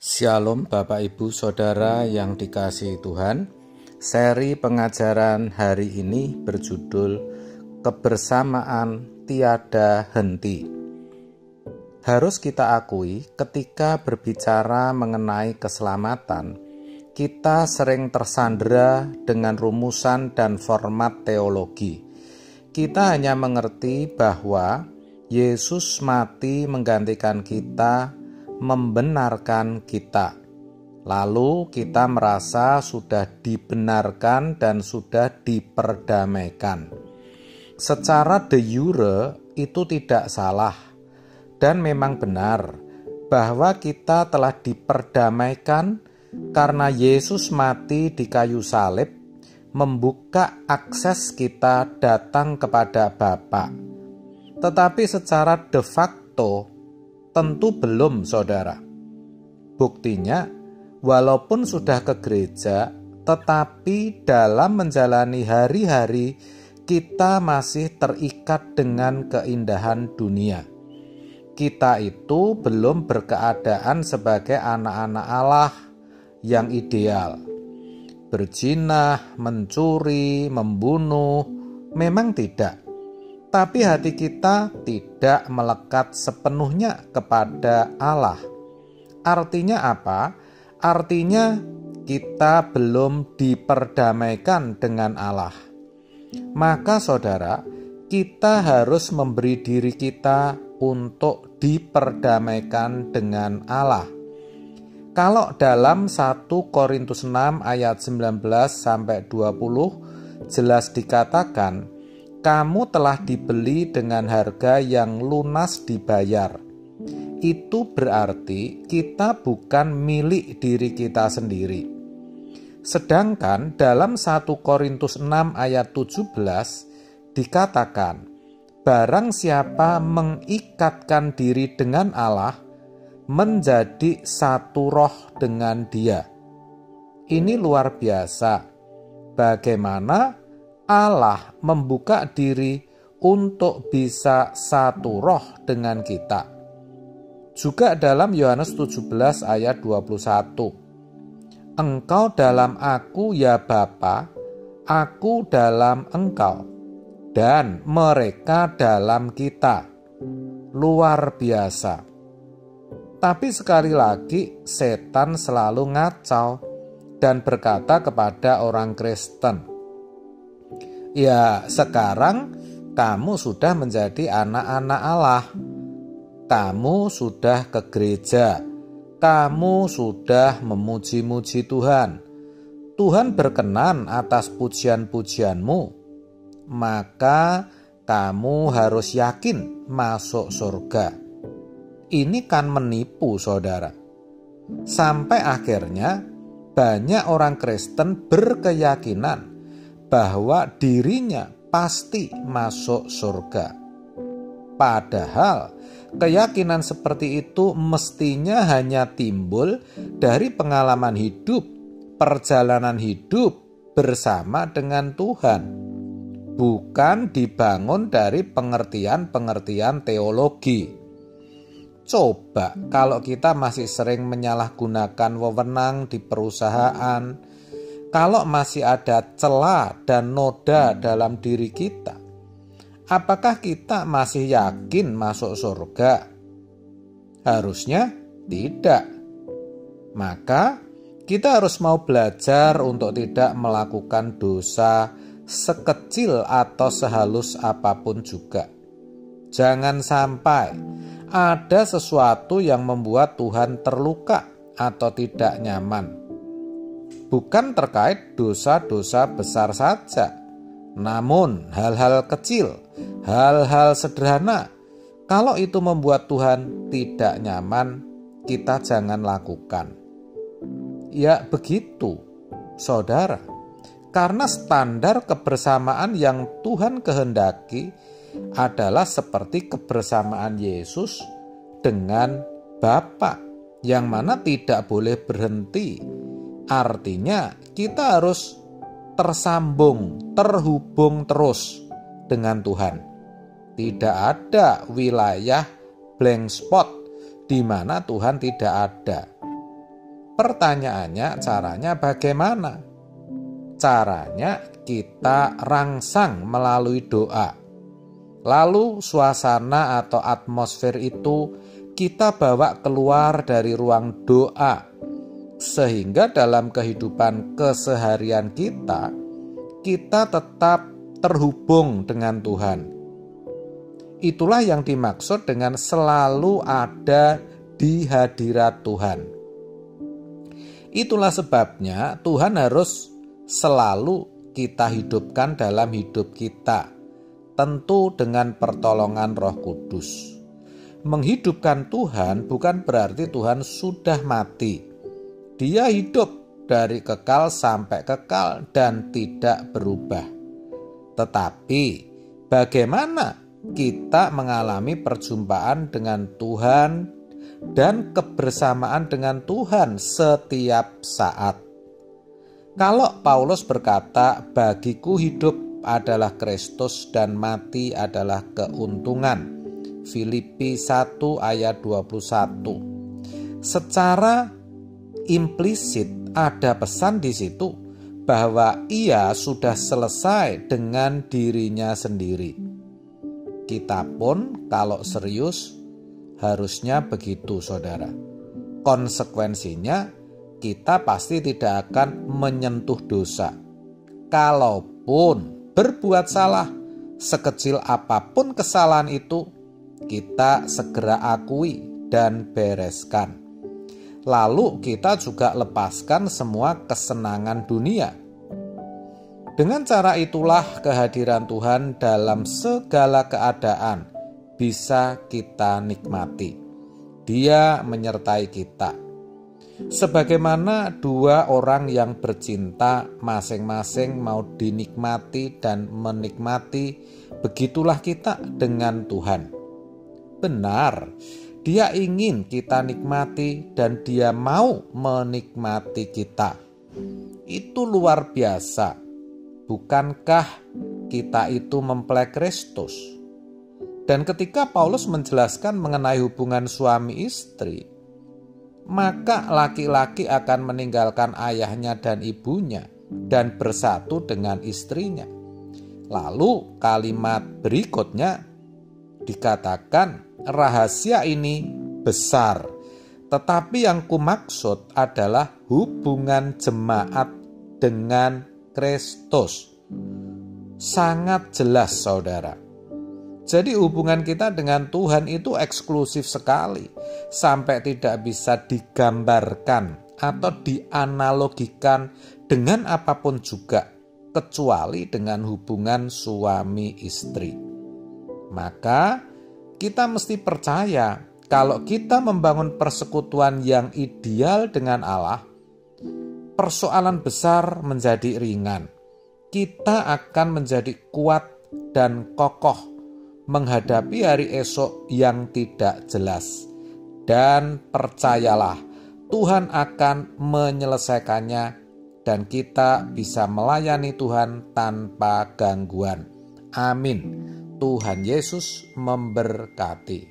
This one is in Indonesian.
Shalom Bapak Ibu Saudara yang dikasihi Tuhan. Seri pengajaran hari ini berjudul Kebersamaan Tiada Henti. Harus kita akui, ketika berbicara mengenai keselamatan, kita sering tersandera dengan rumusan dan format teologi. Kita hanya mengerti bahwa Yesus mati menggantikan kita, membenarkan kita. Lalu kita merasa sudah dibenarkan dan sudah diperdamaikan. Secara de jure itu tidak salah dan memang benar bahwa kita telah diperdamaikan karena Yesus mati di kayu salib, membuka akses kita datang kepada Bapa. Tetapi secara de facto tentu belum, saudara. Buktinya, walaupun sudah ke gereja, tetapi dalam menjalani hari-hari kita masih terikat dengan keindahan dunia. Kita itu belum berkeadaan sebagai anak-anak Allah yang ideal. Berzina, mencuri, membunuh, memang tidak. Tapi hati kita tidak melekat sepenuhnya kepada Allah. Artinya apa? Artinya kita belum diperdamaikan dengan Allah. Maka saudara, kita harus memberi diri kita untuk diperdamaikan dengan Allah. Kalau dalam 1 Korintus 6 ayat 19-20 jelas dikatakan, kamu telah dibeli dengan harga yang lunas dibayar. Itu berarti kita bukan milik diri kita sendiri. Sedangkan dalam 1 Korintus 6 ayat 17 dikatakan, barang siapa mengikatkan diri dengan Allah, menjadi satu roh dengan Dia. Ini luar biasa. Bagaimana Allah membuka diri untuk bisa satu roh dengan kita. Juga dalam Yohanes 17 ayat 21. Engkau dalam aku ya Bapa, aku dalam engkau, dan mereka dalam kita. Luar biasa. Tapi sekali lagi setan selalu ngacau dan berkata kepada orang Kristen, ya, sekarang kamu sudah menjadi anak-anak Allah. Kamu sudah ke gereja. Kamu sudah memuji-muji Tuhan. Tuhan berkenan atas pujian-pujianmu. Maka kamu harus yakin masuk surga. Ini kan menipu, saudara. Sampai akhirnya banyak orang Kristen berkeyakinan bahwa dirinya pasti masuk surga. Padahal keyakinan seperti itu mestinya hanya timbul dari pengalaman hidup, perjalanan hidup bersama dengan Tuhan, bukan dibangun dari pengertian-pengertian teologi. Coba kalau kita masih sering menyalahgunakan wewenang di perusahaan, kalau masih ada celah dan noda dalam diri kita, apakah kita masih yakin masuk surga? Harusnya tidak. Maka kita harus mau belajar untuk tidak melakukan dosa sekecil atau sehalus apapun juga. Jangan sampai ada sesuatu yang membuat Tuhan terluka atau tidak nyaman. Bukan terkait dosa-dosa besar saja, namun hal-hal kecil, hal-hal sederhana. Kalau itu membuat Tuhan tidak nyaman, kita jangan lakukan. Ya begitu, saudara. Karena standar kebersamaan yang Tuhan kehendaki adalah seperti kebersamaan Yesus dengan Bapa, yang mana tidak boleh berhenti. Artinya kita harus tersambung, terhubung terus dengan Tuhan. Tidak ada wilayah blank spot di mana Tuhan tidak ada. Pertanyaannya, caranya bagaimana? Caranya kita rangsang melalui doa. Lalu suasana atau atmosfer itu kita bawa keluar dari ruang doa, sehingga dalam kehidupan keseharian kita tetap terhubung dengan Tuhan. Itulah yang dimaksud dengan selalu ada di hadirat Tuhan. Itulah sebabnya Tuhan harus selalu kita hidupkan dalam hidup kita, tentu dengan pertolongan Roh Kudus. Menghidupkan Tuhan bukan berarti Tuhan sudah mati. Dia hidup dari kekal sampai kekal dan tidak berubah. Tetapi bagaimana kita mengalami perjumpaan dengan Tuhan dan kebersamaan dengan Tuhan setiap saat? Kalau Paulus berkata, bagiku hidup adalah Kristus dan mati adalah keuntungan. Filipi 1 ayat 21. Secara implisit ada pesan di situ bahwa ia sudah selesai dengan dirinya sendiri. Kita pun kalau serius harusnya begitu, saudara. Konsekuensinya kita pasti tidak akan menyentuh dosa. Kalaupun berbuat salah, sekecil apapun kesalahan itu, kita segera akui dan bereskan. Lalu kita juga lepaskan semua kesenangan dunia. Dengan cara itulah kehadiran Tuhan dalam segala keadaan bisa kita nikmati. Dia menyertai kita. Sebagaimana dua orang yang bercinta masing-masing mau dinikmati dan menikmati, begitulah kita dengan Tuhan. Benar, Dia ingin kita nikmati dan Dia mau menikmati kita. Itu luar biasa. Bukankah kita itu mempelai Kristus? Dan ketika Paulus menjelaskan mengenai hubungan suami istri, maka laki-laki akan meninggalkan ayahnya dan ibunya dan bersatu dengan istrinya. Lalu kalimat berikutnya dikatakan, rahasia ini besar, tetapi yang kumaksud adalah hubungan jemaat dengan Kristus. Sangat jelas, saudara. Jadi hubungan kita dengan Tuhan itu eksklusif sekali, sampai tidak bisa digambarkan atau dianalogikan dengan apapun juga, kecuali dengan hubungan suami istri. Maka kita mesti percaya kalau kita membangun persekutuan yang ideal dengan Allah, persoalan besar menjadi ringan. Kita akan menjadi kuat dan kokoh menghadapi hari esok yang tidak jelas. Dan percayalah, Tuhan akan menyelesaikannya dan kita bisa melayani Tuhan tanpa gangguan. Amin. Tuhan Yesus memberkati.